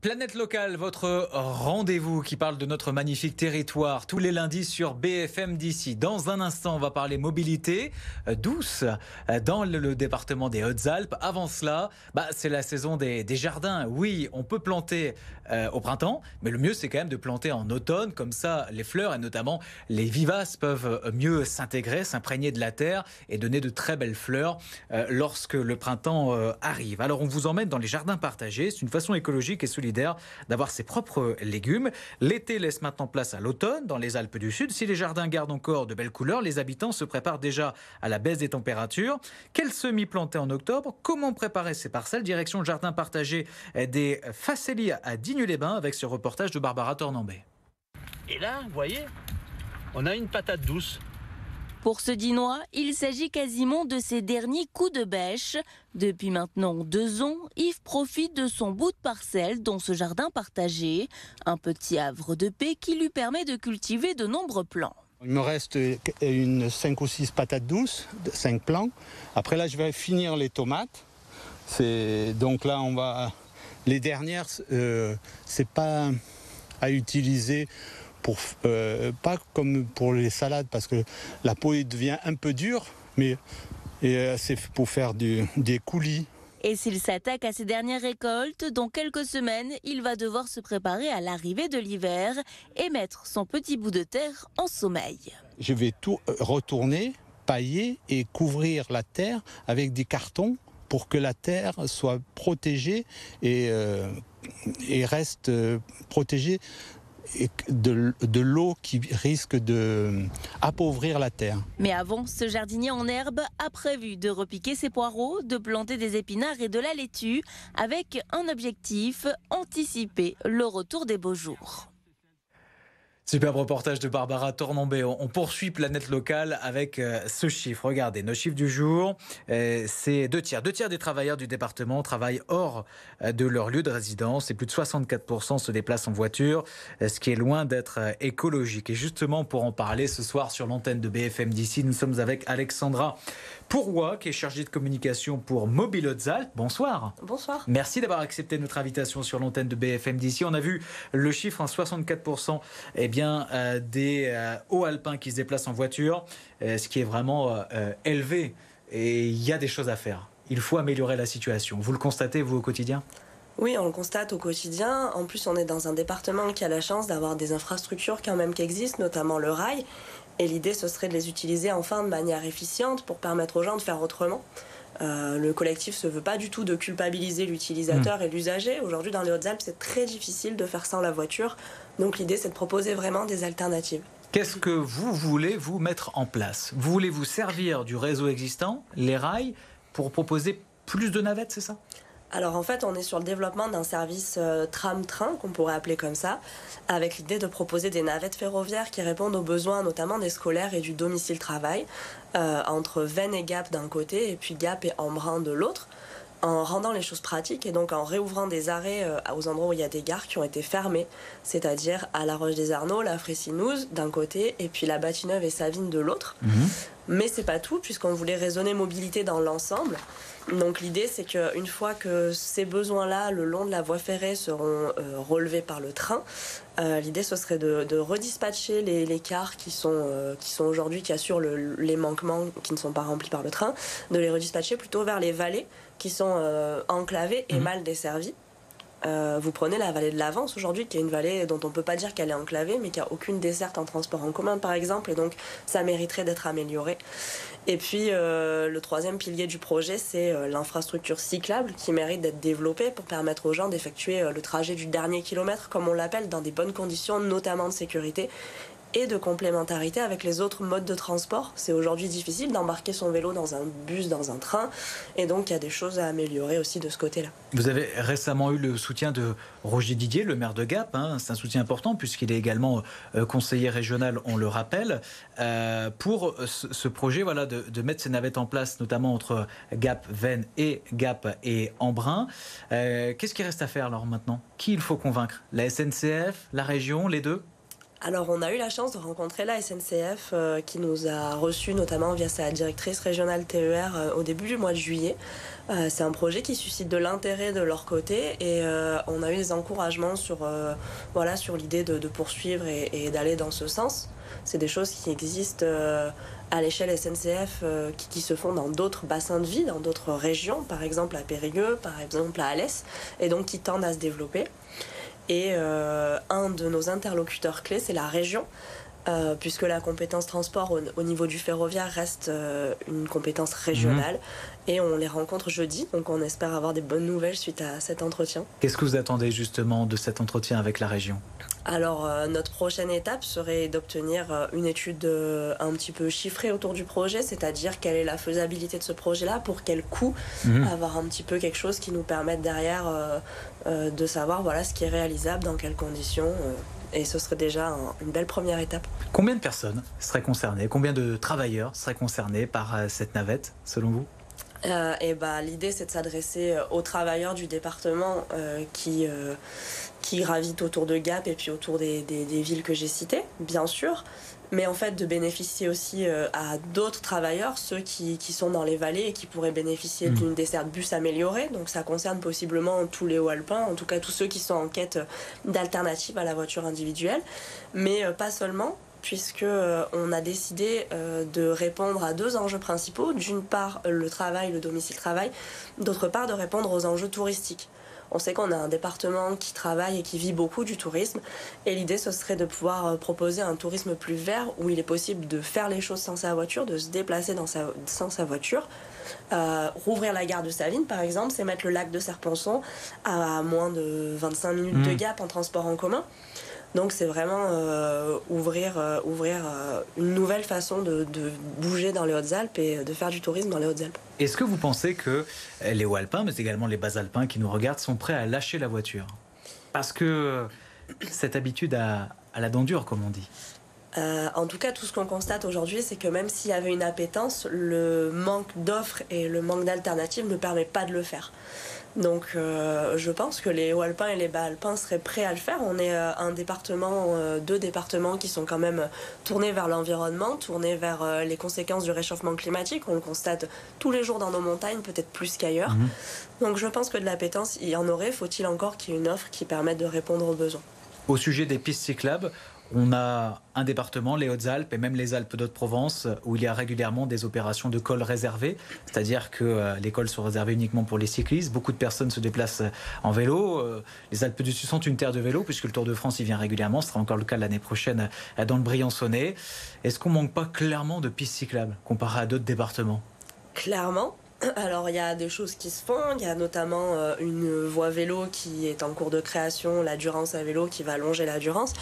Planète Locale, votre rendez-vous qui parle de notre magnifique territoire tous les lundis sur BFM d'ici. Dans un instant, on va parler mobilité douce dans le département des Hautes-Alpes. Avant cela, c'est la saison des jardins. Oui, on peut planter au printemps, mais le mieux c'est quand même de planter en automne. Comme ça, les fleurs et notamment les vivaces peuvent mieux s'intégrer, s'imprégner de la terre et donner de très belles fleurs lorsque le printemps arrive. Alors on vous emmène dans les jardins partagés. C'est une façon écologique et solidaire d'avoir ses propres légumes. L'été laisse maintenant place à l'automne dans les Alpes du Sud. Si les jardins gardent encore de belles couleurs, les habitants se préparent déjà à la baisse des températures. Quels semis planter en octobre? Comment préparer ces parcelles? Direction le jardin partagé des Facélies à Digne-les-Bains avec ce reportage de Barbara Tornambé. Et là, vous voyez, on a une patate douce. Pour ce Dinois, il s'agit quasiment de ses derniers coups de bêche. Depuis maintenant 2 ans, Yves profite de son bout de parcelle dans ce jardin partagé. Un petit havre de paix qui lui permet de cultiver de nombreux plants. Il me reste 5 ou 6 patates douces, 5 plants. Après là, je vais finir les tomates. Donc là, on va... Les dernières, c'est pas à utiliser pas comme pour les salades parce que la peau devient un peu dure, mais c'est pour faire des coulis. Et s'il s'attaque à ses dernières récoltes, dans quelques semaines, il va devoir se préparer à l'arrivée de l'hiver et mettre son petit bout de terre en sommeil. Je vais tout retourner, pailler et couvrir la terre avec des cartons pour que la terre soit protégée et reste protégée de l'eau qui risque d'appauvrir la terre. Mais avant, ce jardinier en herbe a prévu de repiquer ses poireaux, de planter des épinards et de la laitue avec un objectif, anticiper le retour des beaux jours. Superbe reportage de Barbara Tornambé. On poursuit Planète Locale avec ce chiffre. Regardez, nos chiffres du jour, c'est 2 tiers. 2 tiers des travailleurs du département travaillent hors de leur lieu de résidence et plus de 64% se déplacent en voiture, ce qui est loin d'être écologique. Et justement, pour en parler ce soir sur l'antenne de BFM d'ici, nous sommes avec Alexandra Pourroy, qui est chargée de communication pour Mobile Hautes-Alpes. Bonsoir. Bonsoir. Merci d'avoir accepté notre invitation sur l'antenne de BFM d'ici. On a vu le chiffre, 64% des hauts alpins qui se déplacent en voiture, ce qui est vraiment élevé. Et il y a des choses à faire. Il faut améliorer la situation. Vous le constatez, vous, au quotidien ? Oui, on le constate au quotidien. En plus, on est dans un département qui a la chance d'avoir des infrastructures quand même qui existent, notamment le rail. Et l'idée, ce serait de les utiliser enfin de manière efficiente pour permettre aux gens de faire autrement. Le collectif ne se veut pas du tout de culpabiliser l'utilisateur et l'usager. Aujourd'hui, dans les Hautes-Alpes, c'est très difficile de faire sans la voiture. Donc l'idée, c'est de proposer vraiment des alternatives. Qu'est-ce que vous voulez vous mettre en place? Vous voulez vous servir du réseau existant, les rails, pour proposer plus de navettes, c'est ça? Alors en fait, on est sur le développement d'un service tram-train, qu'on pourrait appeler comme ça, avec l'idée de proposer des navettes ferroviaires qui répondent aux besoins notamment des scolaires et du domicile-travail, entre Vennes et Gap d'un côté et puis Gap et Embrun de l'autre, en rendant les choses pratiques et donc en réouvrant des arrêts aux endroits où il y a des gares qui ont été fermées, c'est-à-dire à La Roche-des-Arnaud, la Fressinouse d'un côté et puis la Batignolles et Savines de l'autre. Mais c'est pas tout, puisqu'on voulait raisonner mobilité dans l'ensemble. Donc l'idée, c'est qu'une fois que ces besoins-là, le long de la voie ferrée, seront relevés par le train, l'idée, ce serait de redispatcher les cars qui sont aujourd'hui, qui assurent les manquements qui ne sont pas remplis par le train, de les redispatcher plutôt vers les vallées qui sont enclavées et mal desservies. Vous prenez la vallée de l'Avance aujourd'hui, qui est une vallée dont on ne peut pas dire qu'elle est enclavée, mais qui n'a aucune desserte en transport en commun, par exemple, et donc ça mériterait d'être amélioré. Et puis, le troisième pilier du projet, c'est l'infrastructure cyclable qui mérite d'être développée pour permettre aux gens d'effectuer le trajet du dernier kilomètre, comme on l'appelle, dans des bonnes conditions, notamment de sécurité et de complémentarité avec les autres modes de transport. C'est aujourd'hui difficile d'embarquer son vélo dans un bus, dans un train, et donc il y a des choses à améliorer aussi de ce côté-là. Vous avez récemment eu le soutien de Roger Didier, le maire de Gap, c'est un soutien important puisqu'il est également conseiller régional, on le rappelle, pour ce projet de mettre ces navettes en place, notamment entre Gap, Vennes et Gap et Embrun. Qu'est-ce qui reste à faire alors maintenant? Qui il faut convaincre? La SNCF, la région, les deux? Alors, on a eu la chance de rencontrer la SNCF qui nous a reçus notamment via sa directrice régionale TER au début du mois de juillet. C'est un projet qui suscite de l'intérêt de leur côté et on a eu des encouragements sur l'idée de poursuivre et d'aller dans ce sens. C'est des choses qui existent à l'échelle SNCF qui se font dans d'autres bassins de vie, dans d'autres régions, par exemple à Périgueux, par exemple à Alès, et donc qui tendent à se développer. Et un de nos interlocuteurs clés, c'est la région, puisque la compétence transport au niveau du ferroviaire reste une compétence régionale. Et on les rencontre jeudi, donc on espère avoir des bonnes nouvelles suite à cet entretien. Qu'est-ce que vous attendez justement de cet entretien avec la région ? Alors, notre prochaine étape serait d'obtenir une étude un petit peu chiffrée autour du projet, c'est-à-dire quelle est la faisabilité de ce projet-là, pour quel coût, avoir un petit peu quelque chose qui nous permette derrière de savoir ce qui est réalisable, dans quelles conditions. Et ce serait déjà une belle première étape. Combien de personnes seraient concernées ? Combien de travailleurs seraient concernés par cette navette, selon vous ? L'idée, c'est de s'adresser aux travailleurs du département qui gravitent autour de Gap et puis autour des villes que j'ai citées, bien sûr, mais en fait de bénéficier aussi à d'autres travailleurs, ceux qui sont dans les vallées et qui pourraient bénéficier d'une desserte bus améliorée. Donc ça concerne possiblement tous les Hauts-Alpins, en tout cas tous ceux qui sont en quête d'alternatives à la voiture individuelle, mais pas seulement, puisque on a décidé de répondre à deux enjeux principaux. D'une part, le travail, le domicile-travail. D'autre part, de répondre aux enjeux touristiques. On sait qu'on a un département qui travaille et qui vit beaucoup du tourisme. Et l'idée, ce serait de pouvoir proposer un tourisme plus vert, où il est possible de faire les choses sans sa voiture, de se déplacer sans sa voiture. Rouvrir la gare de Savines, par exemple, c'est mettre le lac de Serponçon à moins de 25 minutes de Gap en transport en commun. Donc c'est vraiment ouvrir une nouvelle façon de bouger dans les Hautes-Alpes et de faire du tourisme dans les Hautes-Alpes. Est-ce que vous pensez que les Hauts-Alpins, mais également les Bas-Alpins qui nous regardent, sont prêts à lâcher la voiture ? Parce que cette habitude à la dent dure, comme on dit. En tout cas, tout ce qu'on constate aujourd'hui, c'est que même s'il y avait une appétence, le manque d'offres et le manque d'alternatives ne permet pas de le faire. Donc je pense que les Hauts-Alpins et les Bas-Alpins seraient prêts à le faire. On est deux départements qui sont quand même tournés vers l'environnement, tournés vers les conséquences du réchauffement climatique. On le constate tous les jours dans nos montagnes, peut-être plus qu'ailleurs. Donc je pense que de l'appétence, il y en aurait. Faut-il encore qu'il y ait une offre qui permette de répondre aux besoins. Au sujet des pistes cyclables, on a un département, les Hautes-Alpes et même les Alpes d'Haute-Provence, où il y a régulièrement des opérations de cols réservés, c'est-à-dire que les cols sont réservés uniquement pour les cyclistes. Beaucoup de personnes se déplacent en vélo. Les Alpes du Sud sont une terre de vélo, puisque le Tour de France y vient régulièrement. Ce sera encore le cas l'année prochaine dans le Briançonnais. Est-ce qu'on manque pas clairement de pistes cyclables comparé à d'autres départements ? Clairement. Alors il y a des choses qui se font, il y a notamment une voie vélo qui est en cours de création, la Durance à vélo qui va longer la Durance,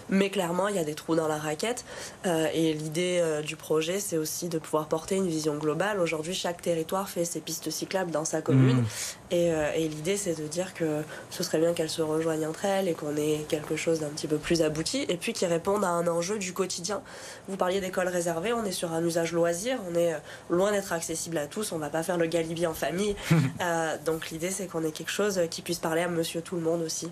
mais clairement il y a des trous dans la raquette et l'idée du projet c'est aussi de pouvoir porter une vision globale. Aujourd'hui chaque territoire fait ses pistes cyclables dans sa commune et l'idée c'est de dire que ce serait bien qu'elles se rejoignent entre elles et qu'on ait quelque chose d'un petit peu plus abouti et puis qui répondent à un enjeu du quotidien. Vous parliez d'écoles réservées, on est sur un usage loisir, on est loin d'être accessible à tous, on va pas faire le Galibi en famille. Donc l'idée c'est qu'on ait quelque chose qui puisse parler à monsieur tout le monde aussi.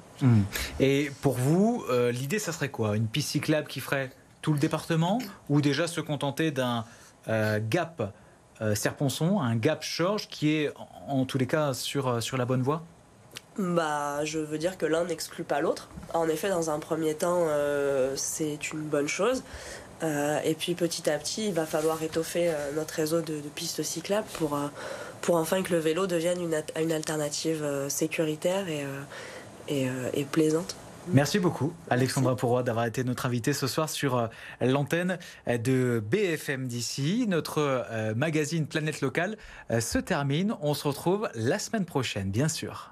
Et pour vous, l'idée ça serait quoi ? Une piste cyclable qui ferait tout le département ou déjà se contenter d'un gap Serponçon, un gap Chorges qui est en tous les cas sur la bonne voie ? Je veux dire que l'un n'exclut pas l'autre. En effet, dans un premier temps, c'est une bonne chose. Et puis petit à petit, il va falloir étoffer notre réseau de pistes cyclables pour enfin que le vélo devienne une alternative sécuritaire et plaisante. Merci beaucoup, Alexandra Pourroy, d'avoir été notre invitée ce soir sur l'antenne de BFM d'ici. Notre magazine Planète Locale se termine. On se retrouve la semaine prochaine, bien sûr.